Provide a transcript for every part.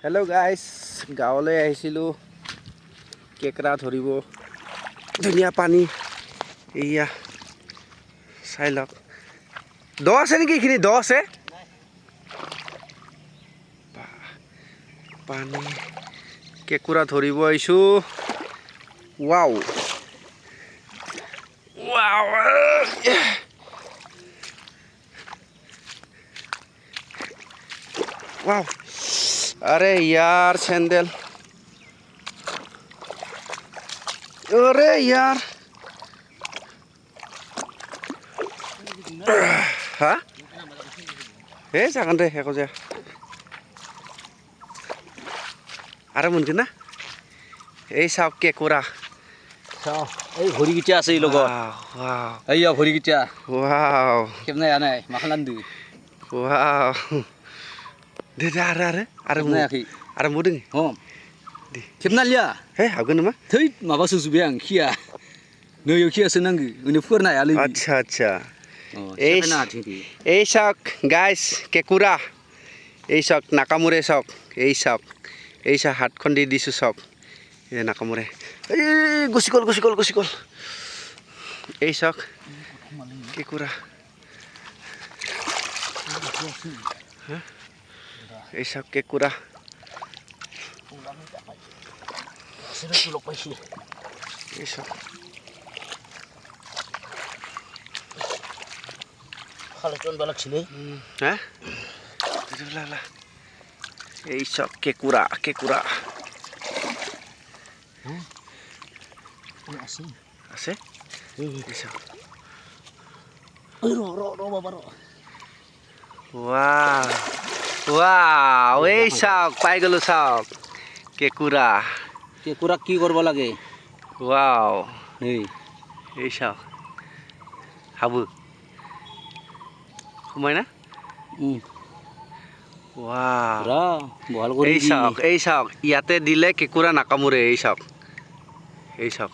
Hello' guys, গাঁৱলৈ আহিছিলোঁ কেকৰা ধৰিব। ধুনীয়া পানী, এয়া চাই লওক। দ আছে নেকি? এইখিনি দ আছে। পানী কেঁকুৰা ধৰিব আহিছোঁ। Wow wow, wow. अरे यार सैंडल, अरे यार हा हे जागोन दे एख' जाया आरो मोनगोन ना। এই চাওক কেঁকুৰা, এই ভৰিকেইটা আছে এই লগত। ৱাও এইয়া ভৰিকেইটা। ৱাও কেমনে আনাই मा खालामदो? ৱাও दे आरो मु दोङो। हम खेबना लिया। हे हागोन नामा? थै माबा सुजुबाय आं खिया। नैयाव खियासो नांगो। ओनो फोरनो हायालै। আচ্ছা আচ্ছা। सेखायना हाथिंखि। এই চাওক গাইজ, কেঁকুৰা এই চাওক, নাকামোৰে চাওক। এই চাওক, এই চাওক, হাতখন দি দিছোঁ চাওক। এই নাকামোৰে, এই গুচি গ'ল। এই চাওক কেঁকুৰা, এই চাওক কেঁকুৰা। এই চাওক হা, এই চাওক কেঁকুৰা। আছে এই চাওক। ৱাও, এই চাওক পাই গ'লো চাওক কেঁকুৰা। কেঁকুৰা কি কৰিব লাগে? ৱাও, এই চাওক হাবু সোমাই না। ৱাও, বহাল কৰি এই চাওক ইয়াতে দিলে কেঁকুৰা নাকামোৰে। এই চাওক এই চাওক,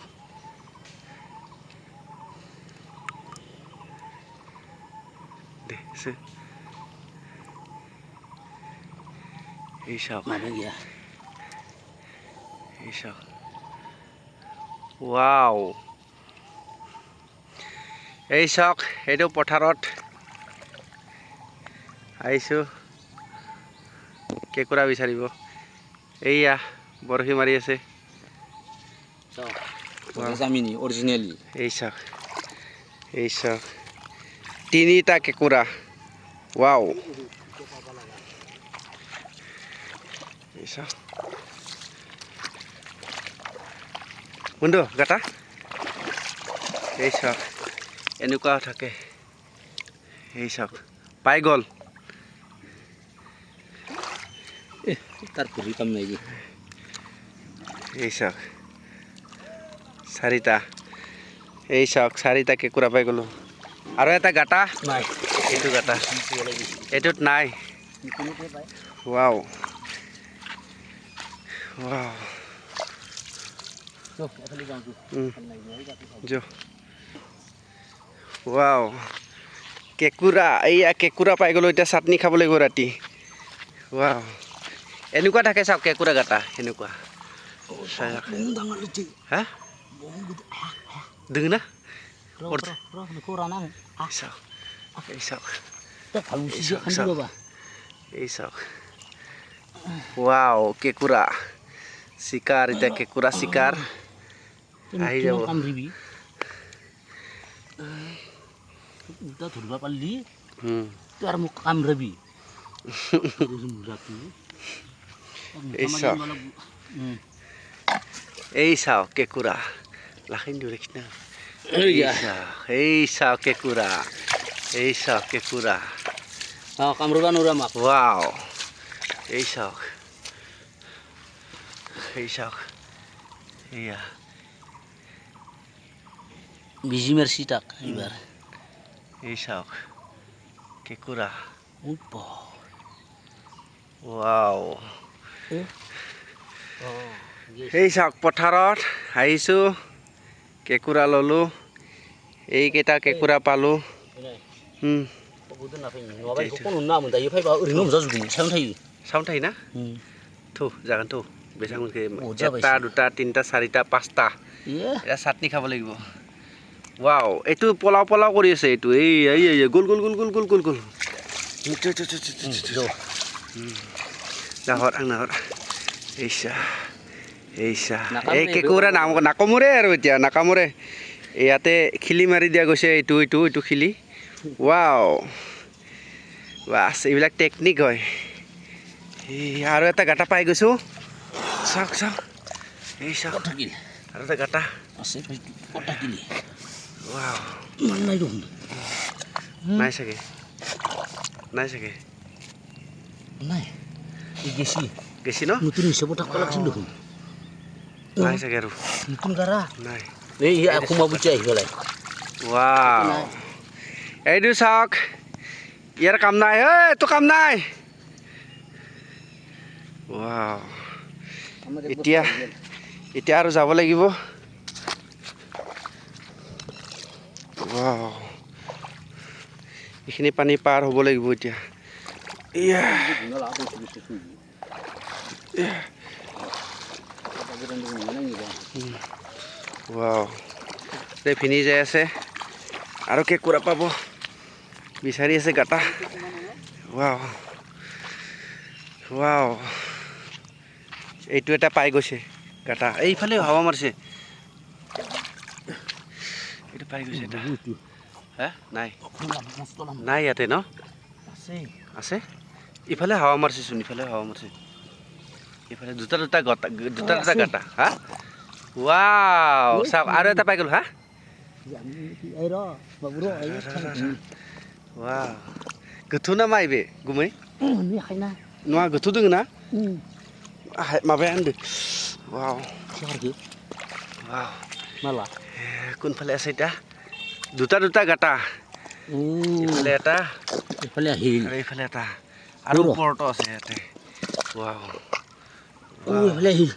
ৱাও। এই চাওক, এইটো পথাৰত আহিছোঁ কেঁকুৰা বিচাৰিব। এইয়া বৰশী মাৰি আছে। অৰিজিনেলি এই চাওক তিনিটা কেঁকুৰা। ৱাও, এই চাওক বন্ধু গাটা। এই চাওক এনেকুৱা থাকে। এই চাওক পাই গ'ল। তাৰ ভৰি কাম নাই। এই চাওক চাৰিটা। এই চাওক চাৰিটা কেঁকুৰা পাই গ'লোঁ। আৰু এটা গাটা নাই, এইটো গাটা, এইটোত নাই। ৱাও ৱাও কেঁকুৰা। এইয়া কেঁকুৰা পাই গ'লোঁ। এতিয়া চাটনি খাব লাগিব ৰাতি। ৱাও, এনেকুৱা থাকে চাওক কেঁকুৰা গাটা এনেকুৱা। হা दोङो ना? এই চাওক ৱাও কেঁকুৰা চিকাৰ। এতিয়া কেঁকুৰা চিকাৰ আহি যাব। ধৰিব পাৰিলি আৰু মোক কামৰাবি। এই চাওক কেঁকুৰা লাখিন ধৰি কিনা। এই চাওক কেঁকুৰা, কামৰবা নোৱাৰা মাক। ৱাও, এই চাওক এয়া বিজি মাৰছি তাক এইবাৰ। এই চাওক কেঁকুৰা। ৱাও, এই চাওক পথাৰত আহিছোঁ কেঁকুৰা ল'লোঁ। এইকেইটা কেঁকুৰা পালোঁ। চাউণ্ড থাকি চাউণ্ড थायो ना? থো জাগান থো বেচাঙকে মজা এটা দুটা তিনিটা চাৰিটা পাঁচটা এটা চাটনি খাব লাগিব ৱাও এইটো পোলাও পোলাও কৰি আছে এইটো এই গোল গোল গোল গোল গোল গোল গোল নাহৰ নাহৰ এইছা এইছা এই কেঁকুৰা নাকামোৰে আৰু এতিয়া নাকামোৰে ইয়াতে খিলি মাৰি দিয়া গৈছে এইটো এইটো এইটো খিলি ৱাও বাছ এইবিলাক টেকনিক হয় এই আৰু এটা গাটা পাই গৈছোঁ চাওক চাওক এই চাওক আৰু এটা গাটা ৱাও নাই চাগে নাই চাগে গেছি ন নতুন হিচাপত থাকব লাগছিল দেখোন নাই চাগে আৰু নতুন গাৰা নাই এই সোমাব বুজি আহি পেলাই ৱাও এইটো চাওক ইয়াৰ কাম নাই ঐ এইটো কাম নাই ৱাও এতিয়া এতিয়া আৰু যাব লাগিব ৱাও এইখিনি পানী পাৰ হ'ব লাগিব এতিয়া ইয়া ৱাও ভিনি যাই আছে আৰু কেঁকুৰা পাব বিচাৰি আছে গাটা ৱাও ৱাও এইটো এটা পাই গৈছে গাটা এইফালে হাৱা মাৰিছে এইটো পাই গৈছে এটা হা নাই নাই ইয়াতে ন আছে ইফালে হাৱা মাৰিছেচোন ইফালে হাৱা মাৰিছে ইফালে দুটা দুটা গটা দুটা দুটা গাটা হা ৱাও চাওক আৰু এটা পাই গ'ল হা ৱাও गोथौ ना मा बे गुमै नङा गोथौ दोङो ना माबाया होनदो वाव वाव माला কোনফালে আছে এটা দুটা দুটা গাটা ইফালে এটা ইফালে আহিল আৰু ইফালে এটা আৰু ওপৰতো আছে ইয়াতে ৱাও ইফালে আহিল